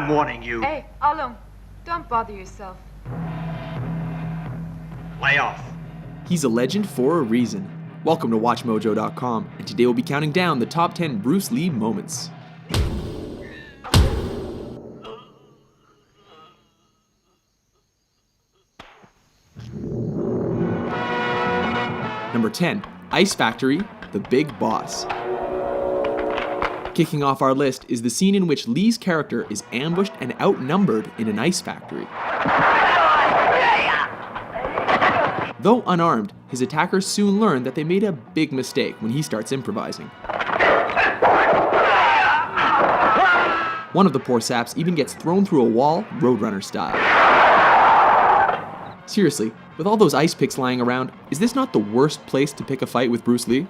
I'm warning you. Hey, Alung, don't bother yourself. Lay off. He's a legend for a reason. Welcome to WatchMojo.com, and today we'll be counting down the top 10 Bruce Lee moments. Number 10, Ice Factory, The Big Boss. Kicking off our list is the scene in which Lee's character is ambushed and outnumbered in an ice factory. Though unarmed, his attackers soon learn that they made a big mistake when he starts improvising. One of the poor saps even gets thrown through a wall, Roadrunner style. Seriously, with all those ice picks lying around, is this not the worst place to pick a fight with Bruce Lee?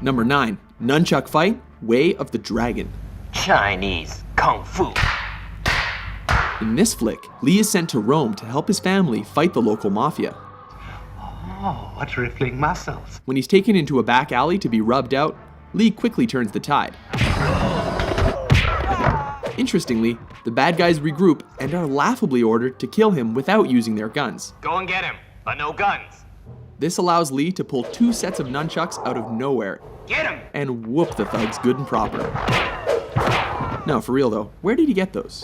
Number 9, Nunchuck Fight, Way of the Dragon. Chinese Kung Fu. In this flick, Lee is sent to Rome to help his family fight the local mafia. Oh, what rippling muscles. When he's taken into a back alley to be rubbed out, Lee quickly turns the tide. Interestingly, the bad guys regroup and are laughably ordered to kill him without using their guns. Go and get him, but no guns. This allows Lee to pull 2 sets of nunchucks out of nowhere Get him! and whoop the thugs good and proper. No, for real though, where did he get those?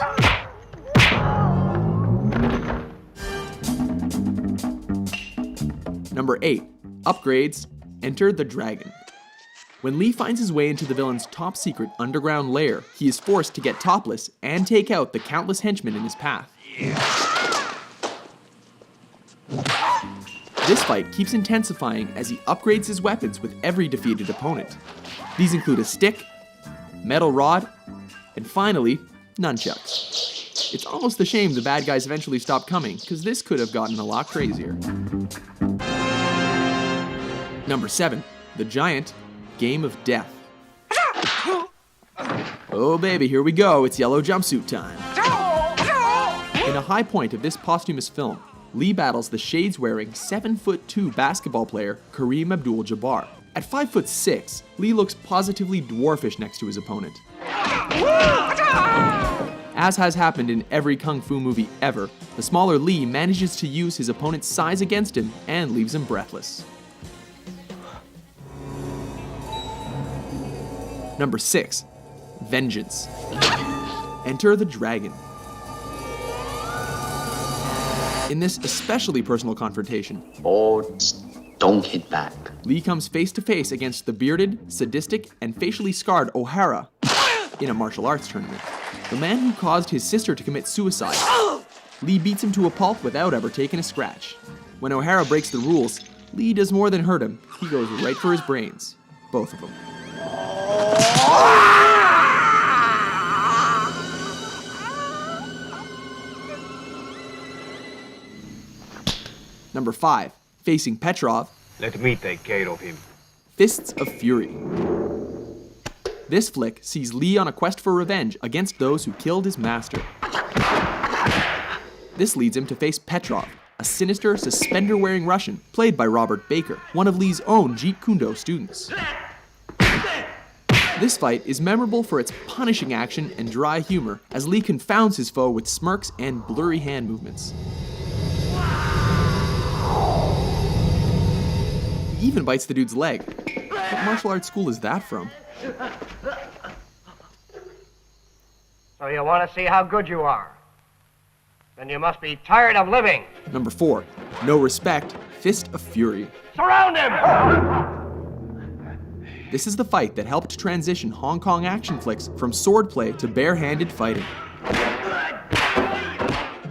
Number 8, Upgrades, Enter the Dragon. When Lee finds his way into the villain's top secret underground lair, he is forced to get topless and take out the countless henchmen in his path. This fight keeps intensifying as he upgrades his weapons with every defeated opponent. These include a stick, metal rod, and finally, nunchucks. It's almost a shame the bad guys eventually stopped coming, because this could have gotten a lot crazier. Number 7, The Giant, Game of Death. Oh baby, here we go, it's yellow jumpsuit time. In a high point of this posthumous film, Lee battles the shades-wearing 7'2" basketball player Kareem Abdul-Jabbar. At 5'6", Lee looks positively dwarfish next to his opponent. As has happened in every kung fu movie ever, the smaller Lee manages to use his opponent's size against him and leaves him breathless. Number 6, Vengeance. Enter the Dragon. In this especially personal confrontation, Boards don't hit back. Lee comes face to face against the bearded, sadistic, and facially scarred O'Hara in a martial arts tournament. The man who caused his sister to commit suicide. Lee beats him to a pulp without ever taking a scratch. When O'Hara breaks the rules, Lee does more than hurt him. He goes right for his brains. Both of them. Number 5, facing Petrov, Let me take care of him. Fists of Fury. This flick sees Lee on a quest for revenge against those who killed his master. This leads him to face Petrov, a sinister, suspender-wearing Russian played by Robert Baker, one of Lee's own Jeet Kune Do students. This fight is memorable for its punishing action and dry humor as Lee confounds his foe with smirks and blurry hand movements. He even bites the dude's leg. What martial arts school is that from? So you want to see how good you are? Then you must be tired of living. Number 4, No Respect, Fist of Fury. Surround him! This is the fight that helped transition Hong Kong action flicks from swordplay to bare-handed fighting.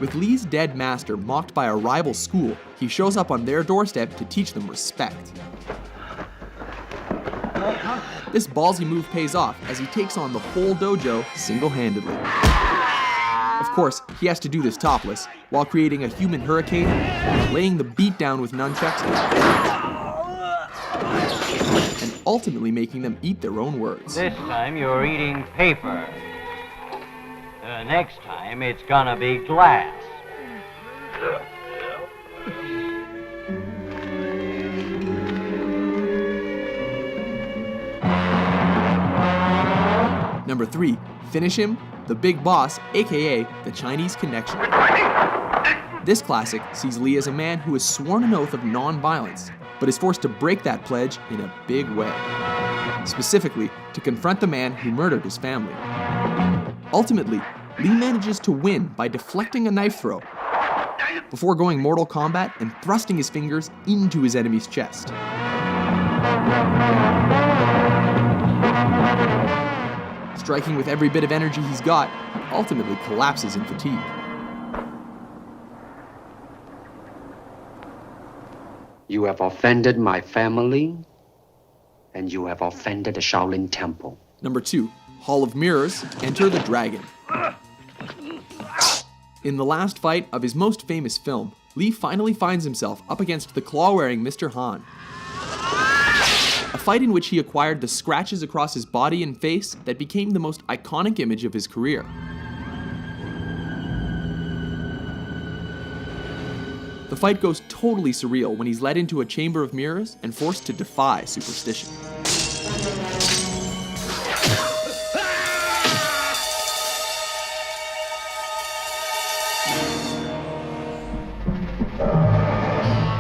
With Lee's dead master mocked by a rival school, he shows up on their doorstep to teach them respect. This ballsy move pays off as he takes on the whole dojo single-handedly. Of course, he has to do this topless, while creating a human hurricane, laying the beat down with nunchucks, and ultimately making them eat their own words. This time you're eating paper. Next time it's gonna be glass. Number 3, Finish Him, The Big Boss, aka The Chinese Connection. This classic sees Lee as a man who has sworn an oath of non-violence, but is forced to break that pledge in a big way. Specifically, to confront the man who murdered his family. Ultimately, Lee manages to win by deflecting a knife throw, before going Mortal Kombat and thrusting his fingers into his enemy's chest. Striking with every bit of energy he's got, he ultimately collapses in fatigue. You have offended my family, and you have offended the Shaolin Temple. Number 2, Hall of Mirrors, Enter the Dragon. In the last fight of his most famous film, Lee finally finds himself up against the claw-wearing Mr. Han. A fight in which he acquired the scratches across his body and face that became the most iconic image of his career. The fight goes totally surreal when he's led into a chamber of mirrors and forced to defy superstition.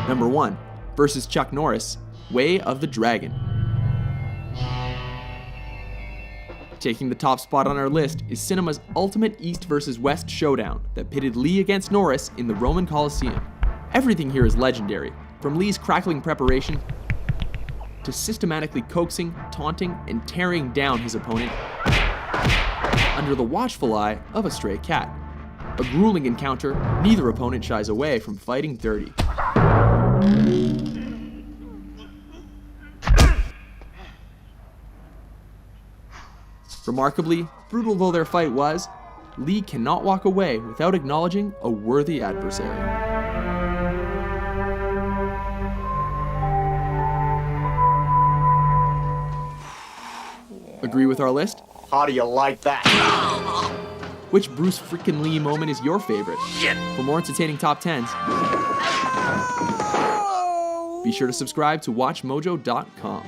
Number 1, versus Chuck Norris, Way of the Dragon. Taking the top spot on our list is cinema's ultimate East versus West showdown that pitted Lee against Norris in the Roman Colosseum. Everything here is legendary, from Lee's crackling preparation to systematically coaxing, taunting, and tearing down his opponent under the watchful eye of a stray cat. A grueling encounter, neither opponent shies away from fighting dirty. Remarkably, brutal though their fight was, Lee cannot walk away without acknowledging a worthy adversary. Agree with our list? How do you like that? Which Bruce freaking Lee moment is your favorite? For more entertaining top 10s, be sure to subscribe to WatchMojo.com.